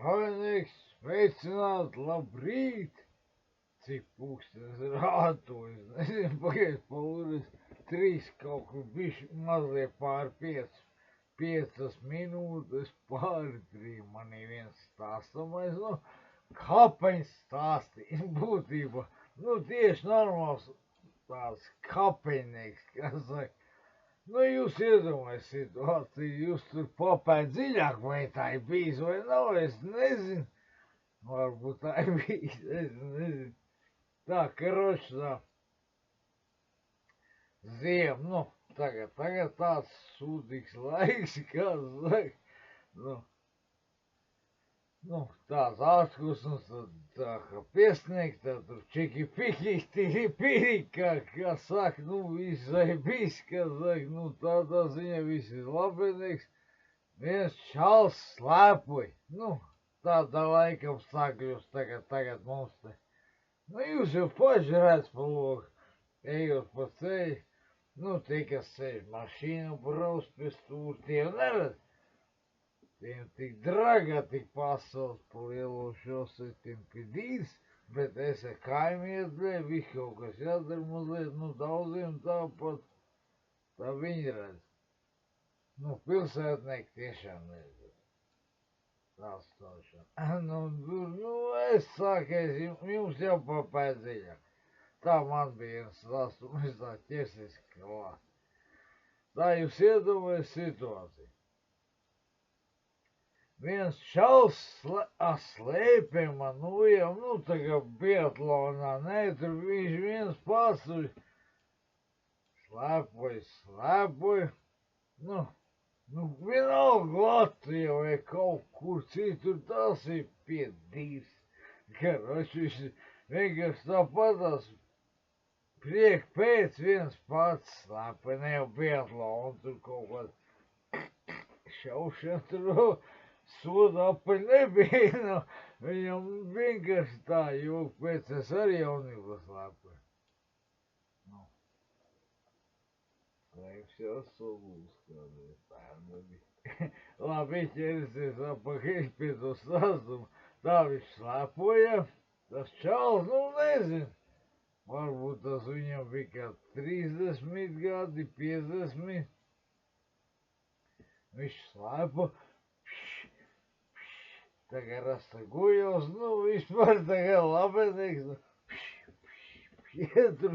Paniks, sveicināt, labrīt! Cik pūkstens rātojas, nezinu, pagaies pauris, 3 kaut kur bišķi mazliet pār 5, 5 minūtes pāri 3. Manī viens stāstamais, kapeņs stāstījis būtībā, tieši normāls tāds kapeņnieks, kas saka, jūs iedomājaties situāciju, jūs tur papēt dziļāk, vai tā ir bijis vai nav, es nezinu, varbūt tā ir bijis, es nezinu. Tā, karoči, tā, ziem, tagad tāds sūdīgs laiks, kā saka, tāds atkusums, tā kā piesniegt, tā tur čiki-piki, tiri-piri, kā saka, visai bijis, kā saka, tādā ziņā viss ir labenieks, viens čals slēpoja, tādā laika apstākļos tagad mums te. Jūs jau paši redz pa loku, ejot pa ceļu, tie, kas sēž mašīnu brauc pie stūra, tie jau neredz. Tiem tik dragā, tik pasaules pa lielo šosei, tiem pie dīrs, bet es ar kaimiet, viss kaut kas jādara mazliet, daudziem tāpat, tā viņi redz. Pilsētnieki tiešām redz. Tās tošana. Es sākais, jums jau papēt dziļāk. Tā man bija viens stāstums, es tā ķersies klāt. Tā jūs iedomājaties situāciju. Viens čals slēpē man, jau, tagad biatlonā, tur viņš viens pats, slēpoja, vienalga Latvijā vai kaut kur citur, tas ir piedīvs. Karoči, viņš vienkārši tāpatās priek pēc viens pats slēpa, ne jau biatlonu, tur kaut kāda šaušana, tur soda apaļ nebija, viņam vienkārši tā, jo pēc es arī jaunībā slēpoju. Laiks jau solūs kādreiz pērnabi. Labi, ķersies apakaļ pie to stāstumu. Tā viņš slēpoja, tas čals, nezinu. Varbūt tas viņam bija kā 30 gadi, 50. Viņš slēpo, tagad rastagujos, vispār tagad labenieks, tur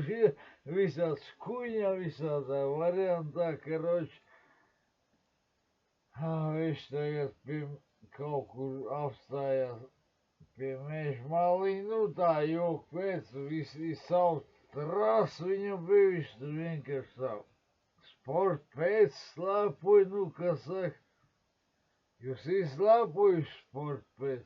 visāds skuņā, visādā variantā, karoči. Viņš tagad kaut kur apstājās pie meža maliņa, tā joku pēc, visi savu trasu viņam bija, viņš tur vienkārši savu sportu pēc slēpoja, kas saka, jūs izslēpojuši sportu pēc?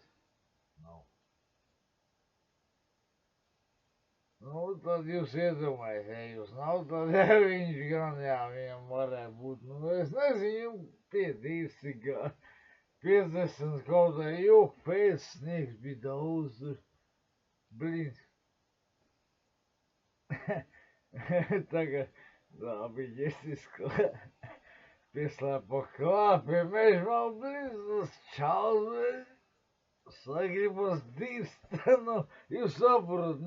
Tad jūs iedomājaties, jūs nav tad, viņš gan, viņam varēja būt, es nezinu, piedīvs cik gādi, 50 kaut kā joku pēc, sniegs bija daudz, blīns. Tagad, labi, ģesis pieslēpa klāt pie meža, man blīns, tas čals, sagribas dirst, jūs saprot,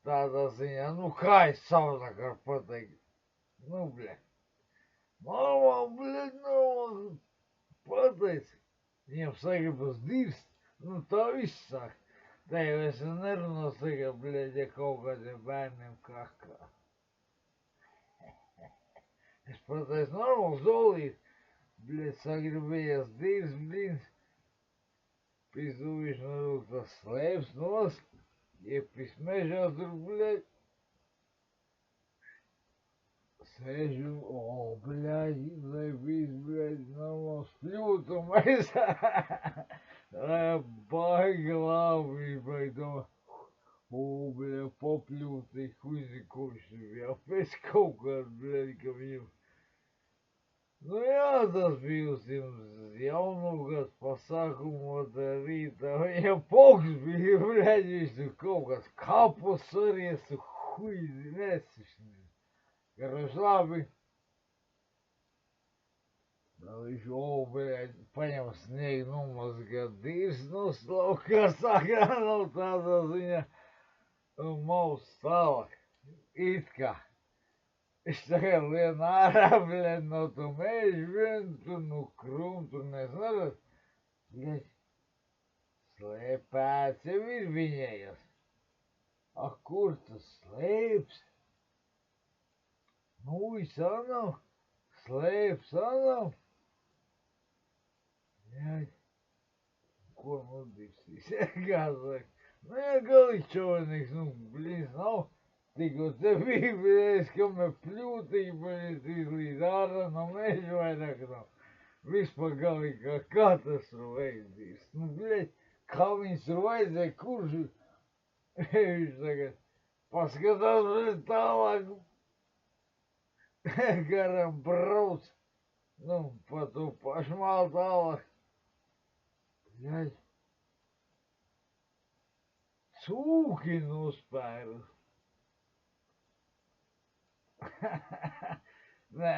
tādā ziņā, kā es savnakar pateikt, bļa, normāli, pateic, viņam sagribas dirst, tā viss saka, tā jau es nerunās tagad, bļa, ja kaut kādiem bērniem kakā. Es pateicu, normāli zolīt, bļa, sagribējās dirst, blīns, pizdu viņš norūk tas slēps nost, iepis mežā tur, bļaļ, sēžu, bļaļ, nebīs, bļaļ, normāls pļūtumais, baigi labi, vai domā, bļaļ, popļūti, huizi, ko viņš bija, pēc kaut kādu, bļaļ, ka viņam, tas bija uz jums jaunogad pasākumu rītā, viņam poks bija, bļaļ, viņš tur kaut kāds kapus saries, huizi, nesišņi. Karoši labi, Viņš paņem sniegu nomazgā dīrs no slauka, saka, no tādā ziņā, un maus tālāk. It kā. Viņš tagad lien ārā, bļet, no tu mežu vien, tur nu krum, tur nezinu, bļet, slēpēts jau ir viņējas. A, kur tas slēps? Nu, visā nav, slēps nav. Jā, ko nu dipsīs, kā saka. Nu, ja galičovniks, nu, blīns nav. Tikko te bija, blīns, ka me pļūtīgi, blīns, izlīd ārā no meža vairāk nav. Vispār galīgi kā katastrofa veidzīs. Nu, blīns, kā viņas vajadzēja, kurš viņš tagad paskatās, blīns, tālāk garam brauc. Nu, pa to pašmāl tālāk. Jā, cūki nospēru. Nē,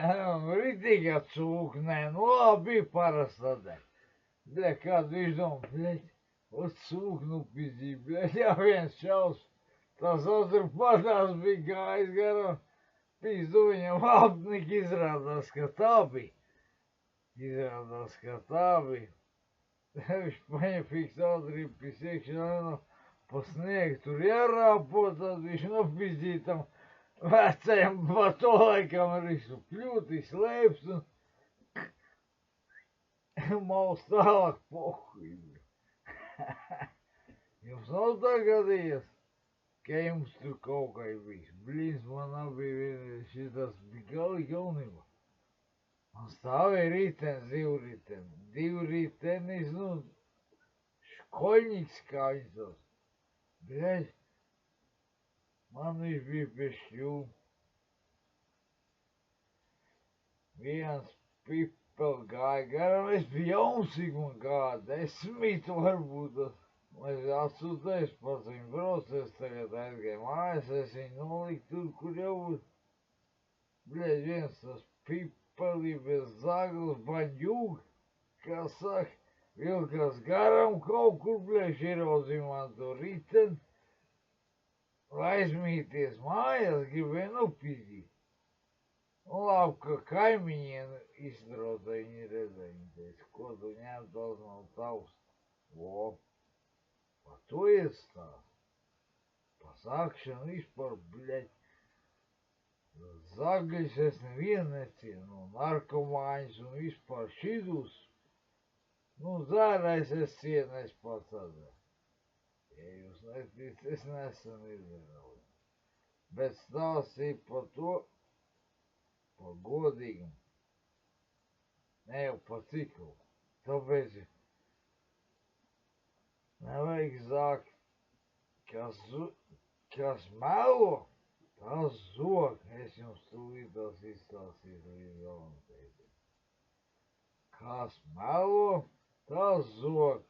nu, ritīgā cūka, nē, nu labi, parasta dēļ. Bļa, kādu viņš domā, bļaļ, uz cūku nupizdīja, bļaļ, jā, viens čaus, tas otru padās bija gājis garām, pīzdu viņam apnik, izrādās, ka tā bija. Viņš paņem fiksātu ripis iekšā, nu, pa sniegu tur jārāpo, tad viņš nopizdīja tam vecajam pa to laikam ar visu pļūti, slēps un maus tālāk pohuj. Jums nav tā gadījies, ka jums tur kaut kā ir bijis. Blīns, man bija šitas bija galīgi jaunībā. Man stāvēja ritenis, divritenis, nu, škoļņiks, kā viņš tos. Bļaļ, man viņš bija pie šķūm. Viens pipel gāja garām, es biju jauns, cik man gāja, 10 varbūt tas. Es atsūtēju pats viņu brauc, es tagad aizgāju mājās, es viņu noliku tur, kur jau būtu. Bļaļ, viens tas pipeli bez zaglas, baņģūk, kā saka, vilkās garām kaut kur, bļaļ, ieraudzīja man to riteni. Lai aizmīties mājās, gribēju nopizdīt. Un labi, ka kaimiņiem izdrauta viņi redzēja, viņi teica, ko tu ņem, tas nav tavs. O, pa to iestāst. Pa sākšanu vispār, bļaļ, zagļus es nevienu necienu, narkomāņus un vispār šidus. Nu, zārais es cienu, es pats atveru. Ja jūs netic, es nesen izdarīju. Bet stāstīju par to, par godīgumu. Ne jau par ciklu. Tāpēc nevajag zākt, kas melo, tas zog. Es jums tūlīt tās izstāstīšu līdz galam teicu. Kas melo, tas zog.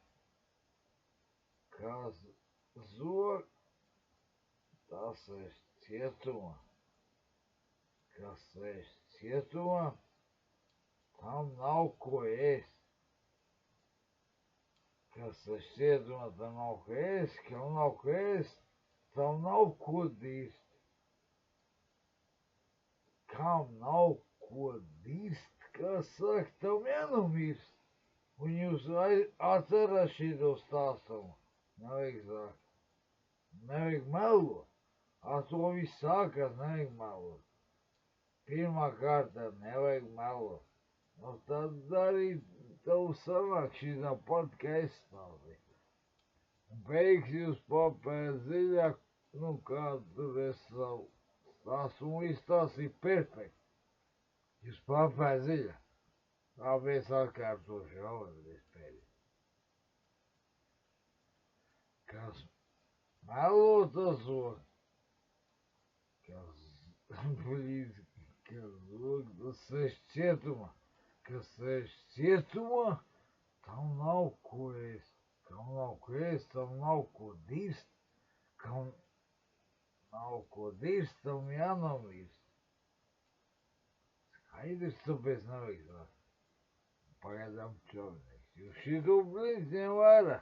Kas zog, tas sēž cietumā. Kas sēž cietumā, tam nav ko ēst. Kas sēž cietumā, tam nav ko ēst, kam nav ko ēst, tam nav ko dirst. Kam nav ko dirst, kas saka, tam jānomirst. Un jūs atcerat šito stāstumu. Nevajag zākt. Nevajag melot. Ar to viss sākās, nevajag melot. Pirmā kārtā nevajag melot. Nu tad arī tev sanāk šitā pat, ka es stāstīju. Un beigas jūs papēr ziļā, nu kā tur es savu stāstu un izstāstīju perfekti. Jūs papēr ziļā. Labi, es atkārtošu vēlreiz pēdējā. Kas melo, tas zog. Kas zog, tas sēž cietumā. Kas sēž cietumā, tam nav ko ēst. Kam nav ko ēst, tam nav ko dirst. Kam nav ko dirst, tam jānomirst. Skaidrs, tāpēc nevajag zākt. pagadam čovjek. Još i dublin ne vara.